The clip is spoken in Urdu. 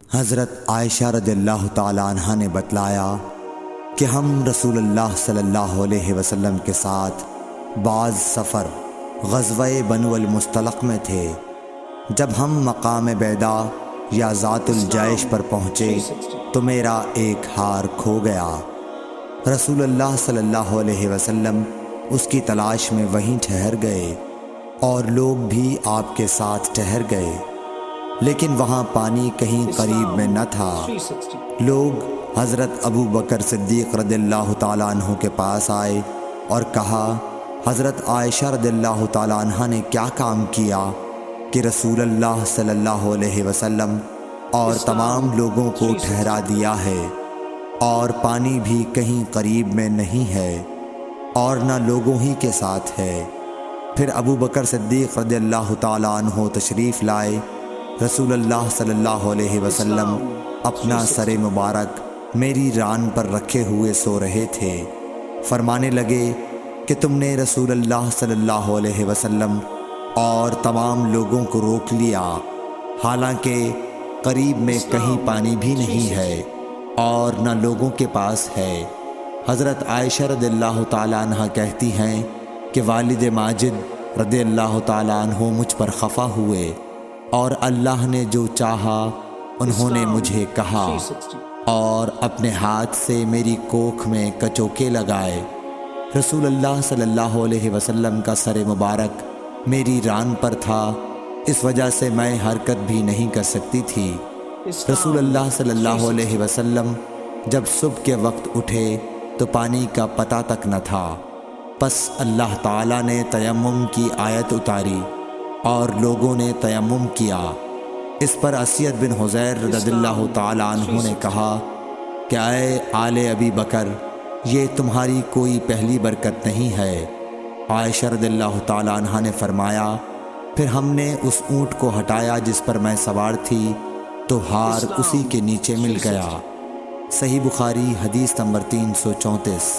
حضرت عائشہ رضی اللہ تعالی عنہ نے بتلایا کہ ہم رسول اللہ صلی اللہ علیہ وسلم کے ساتھ بعض سفر غزوہ بنو المصطلق میں تھے۔ جب ہم مقام بیدا یا ذات الجیش پر پہنچے تو میرا ایک ہار کھو گیا۔ رسول اللہ صلی اللہ علیہ وسلم اس کی تلاش میں وہیں ٹھہر گئے اور لوگ بھی آپ کے ساتھ ٹھہر گئے، لیکن وہاں پانی کہیں قریب میں نہ تھا۔ لوگ حضرت ابو بکر صدیق رضی اللہ تعالیٰ عنہ کے پاس آئے اور کہا، حضرت عائشہ رضی اللہ تعالیٰ عنہ نے کیا کام کیا کہ رسول اللہ صلی اللہ علیہ وسلم اور تمام لوگوں کو ٹھہرا دیا ہے، اور پانی بھی کہیں قریب میں نہیں ہے اور نہ لوگوں ہی کے ساتھ ہے۔ پھر ابو بکر صدیق رضی اللہ تعالیٰ عنہ تشریف لائے۔ رسول اللہ صلی اللہ علیہ وسلم اپنا سر مبارک میری ران پر رکھے ہوئے سو رہے تھے۔ فرمانے لگے کہ تم نے رسول اللہ صلی اللہ علیہ وسلم اور تمام لوگوں کو روک لیا، حالانکہ قریب میں کہیں پانی بھی نہیں ہے اور نہ لوگوں کے پاس ہے۔ حضرت عائشہ رضی اللہ تعالیٰ عنہ کہتی ہیں کہ والد ماجد رضی اللہ تعالیٰ عنہ مجھ پر خفا ہوئے، اور اللہ نے جو چاہا انہوں نے مجھے کہا اور اپنے ہاتھ سے میری کوکھ میں کچوکے لگائے۔ رسول اللہ صلی اللہ علیہ وسلم کا سر مبارک میری ران پر تھا، اس وجہ سے میں حرکت بھی نہیں کر سکتی تھی۔ رسول اللہ صلی اللہ علیہ وسلم جب صبح کے وقت اٹھے تو پانی کا پتہ تک نہ تھا۔ پس اللہ تعالیٰ نے تیمم کی آیت اتاری اور لوگوں نے تیمم کیا۔ اس پر اسید بن حضیر رضی اللہ تعالیٰ عنہ نے کہا کہ اے آل ابی بکر، یہ تمہاری کوئی پہلی برکت نہیں ہے۔ عائشہ رضی اللہ تعالیٰ عنہ نے فرمایا، پھر ہم نے اس اونٹ کو ہٹایا جس پر میں سوار تھی تو ہار اسی کے نیچے مل گیا۔ صحیح بخاری حدیث نمبر 334۔